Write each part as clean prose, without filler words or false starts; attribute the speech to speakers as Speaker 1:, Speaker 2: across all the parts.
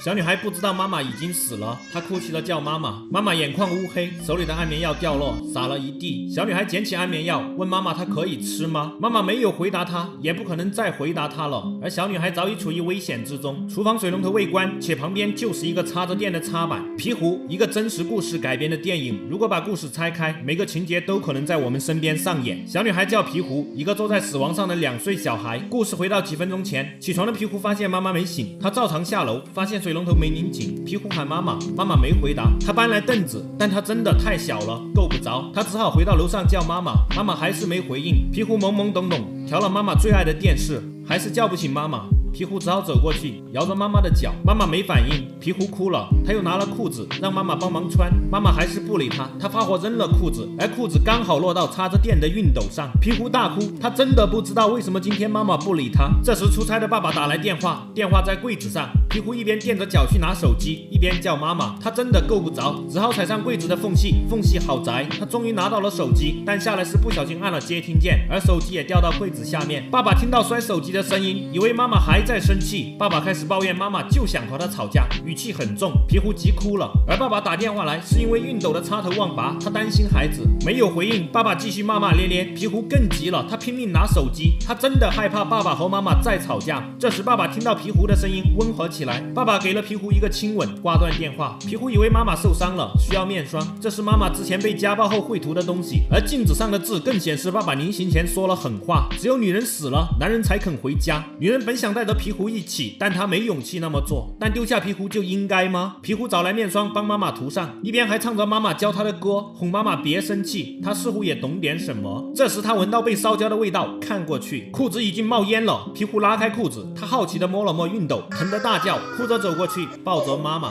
Speaker 1: 小女孩不知道妈妈已经死了，她哭泣的叫妈妈，妈妈眼眶乌黑，手里的安眠药掉落，洒了一地。小女孩捡起安眠药，问妈妈她可以吃吗？妈妈没有回答她，也不可能再回答她了。而小女孩早已处于危险之中，厨房水龙头未关，且旁边就是一个插着电的插板。皮狐，一个真实故事改编的电影，如果把故事拆开，每个情节都可能在我们身边上演。小女孩叫皮狐，一个坐在死亡上的2岁小孩。故事回到几分钟前，起床的皮狐发现妈妈没醒，她照常下楼，发现水龙头没拧紧。皮狐喊妈妈，妈妈没回答。她搬来凳子，但她真的太小了，够不着。她只好回到楼上叫妈妈，妈妈还是没回应。皮狐懵懵懂懂调了妈妈最爱的电视，还是叫不醒妈妈。皮狐只好走过去，摇着妈妈的脚，妈妈没反应，皮狐哭了，他又拿了裤子让妈妈帮忙穿，妈妈还是不理他，他发火扔了裤子，而裤子刚好落到插着电的熨斗上，皮狐大哭，他真的不知道为什么今天妈妈不理他。这时出差的爸爸打来电话，电话在柜子上，皮狐一边垫着脚去拿手机，一边叫妈妈，他真的够不着，只好踩上柜子的缝隙，缝隙好窄，他终于拿到了手机，但下来时不小心按了接听键，而手机也掉到柜子下面。爸爸听到摔手机的声音，以为妈妈还在生气，爸爸开始抱怨妈妈就想和他吵架，语气很重，皮狐急哭了。而爸爸打电话来是因为熨斗的插头忘拔，他担心孩子没有回应，爸爸继续骂骂咧咧，皮狐更急了，他拼命拿手机，他真的害怕爸爸和妈妈再吵架。这时爸爸听到皮狐的声音温和起来，爸爸给了皮狐一个亲吻，挂断电话。皮狐以为妈妈受伤了，需要面霜，这是妈妈之前被家暴后绘图的东西，而镜子上的字更显示爸爸临行前说了狠话，只有女人死了，男人才肯回家。女人本想带着皮狐一起，但她没勇气那么做，但丢下皮狐就应该吗？皮狐找来面霜帮妈妈涂上，一边还唱着妈妈教她的歌，哄妈妈别生气。她似乎也懂点什么。这时她闻到被烧焦的味道，看过去，裤子已经冒烟了。皮狐拉开裤子，她好奇地摸了摸熨斗，疼得大叫，哭着走过去，抱着妈妈。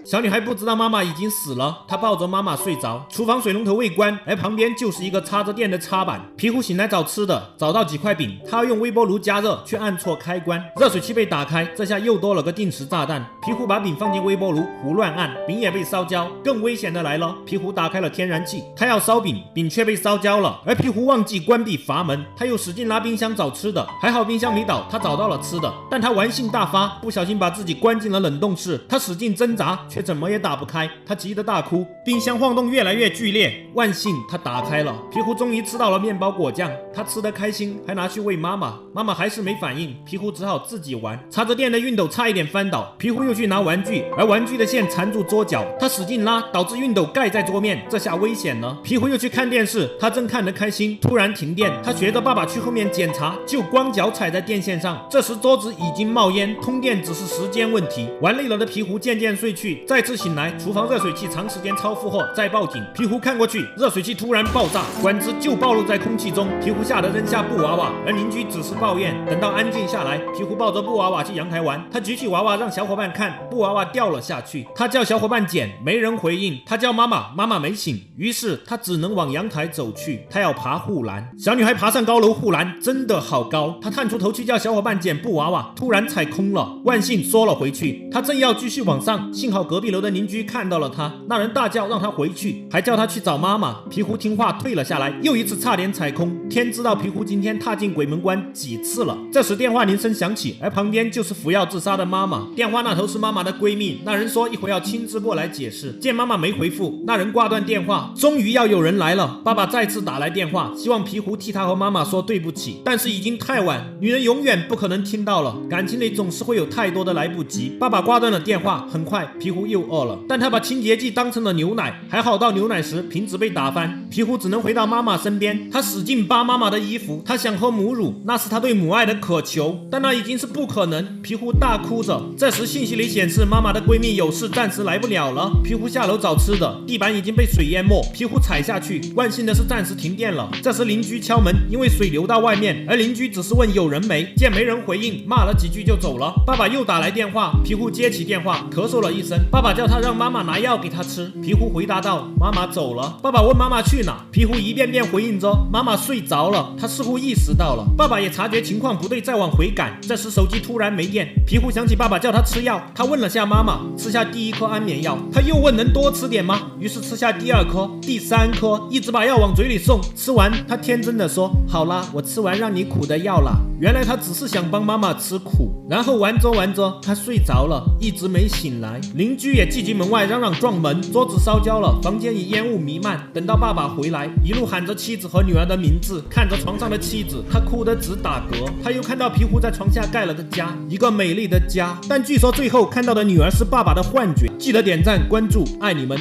Speaker 1: 小女孩不知道妈妈已经死了，她抱着妈妈睡着，厨房水龙头未关，而旁边就是一个插着电的插板。皮狐醒来找吃的，找到几块饼，她要用微波炉加热，却按错开关，热水器被打开，这下又多了个定时炸弹。皮狐把饼放进微波炉，胡乱按，饼也被烧焦。更危险的来了，皮狐打开了天然气，她要烧饼，饼却被烧焦了，而皮狐忘记关闭阀门，她又使劲拉冰箱找吃的，还好冰箱没倒，她找到了吃的，但她玩性大发，不小心把自己关进了冷冻室，她使劲挣扎，却怎么也打不开，他急得大哭，冰箱晃动越来越剧烈，万幸他打开了。皮狐终于吃到了面包果酱，他吃得开心，还拿去喂妈妈，妈妈还是没反应，皮狐只好自己玩。插着电的熨斗差一点翻倒，皮狐又去拿玩具，而玩具的线缠住桌角，他使劲拉，导致熨斗盖在桌面，这下危险了。皮狐又去看电视，他正看得开心，突然停电，他学着爸爸去后面检查，就光脚踩在电线上，这时桌子已经冒烟，通电只是时间问题。玩累了的皮狐渐渐睡去，再次醒来，厨房热水器长时间超负荷，再报警。皮狐看过去，热水器突然爆炸，管子就暴露在空气中，皮狐吓得扔下布娃娃，而邻居只是抱怨。等到安静下来，皮狐抱着布娃娃去阳台玩，他举起娃娃让小伙伴看，布娃娃掉了下去，他叫小伙伴捡，没人回应，他叫妈妈，妈妈没醒，于是他只能往阳台走去，他要爬护栏。小女孩爬上高楼护栏真的好高，她探出头去叫小伙伴捡布娃娃，突然踩空了，万幸缩了回去。她正要继续往上，幸好隔壁楼的邻居看到了他，那人大叫让他回去，还叫他去找妈妈。皮狐听话退了下来，又一次差点踩空，天知道皮狐今天踏进鬼门关几次了。这时电话铃声响起，而旁边就是服药自杀的妈妈，电话那头是妈妈的闺蜜，那人说一会要亲自过来解释。见妈妈没回复，那人挂断电话，终于要有人来了。爸爸再次打来电话，希望皮狐替他和妈妈说对不起，但是已经太晚，女人永远不可能听到了，感情里总是会有太多的来不及。爸爸挂断了电话，很快皮狐又饿了，但他把清洁剂当成了牛奶，还好倒牛奶时瓶子被打翻，皮狐只能回到妈妈身边，他使劲扒妈妈的衣服，他想喝母乳，那是他对母爱的渴求，但那已经是不可能。皮狐大哭着，这时信息里显示妈妈的闺蜜有事暂时来不了了。皮狐下楼找吃的，地板已经被水淹没，皮狐踩下去，万幸的是暂时停电了。这时邻居敲门，因为水流到外面，而邻居只是问有人没，见没人回应，骂了几句就走了。爸爸又打来电话，皮狐接起电话，咳嗽了一声，爸爸叫他让妈妈拿药给他吃。皮狐回答道：妈妈走了。爸爸问妈妈去哪，皮狐一遍遍回应着：妈妈睡着了。他似乎意识到了，爸爸也察觉情况不对，再往回赶。这时手机突然没电，皮狐想起爸爸叫他吃药，他问了下妈妈，吃下第1颗安眠药。他又问能多吃点吗？于是吃下第2颗、第3颗，一直把药往嘴里送。吃完，他天真的说：好啦，我吃完让你苦的药啦。原来他只是想帮妈妈吃苦。然后玩着，他睡着了，一直没醒来。邻居也挤进门外嚷嚷撞门，桌子烧焦了，房间里烟雾弥漫。等到爸爸回来，一路喊着妻子和女儿的名字，看着床上的妻子，他哭得直打嗝。他又看到皮狐在床下盖了个家，一个美丽的家。但据说最后看到的女儿是爸爸的幻觉。记得点赞关注，爱你们。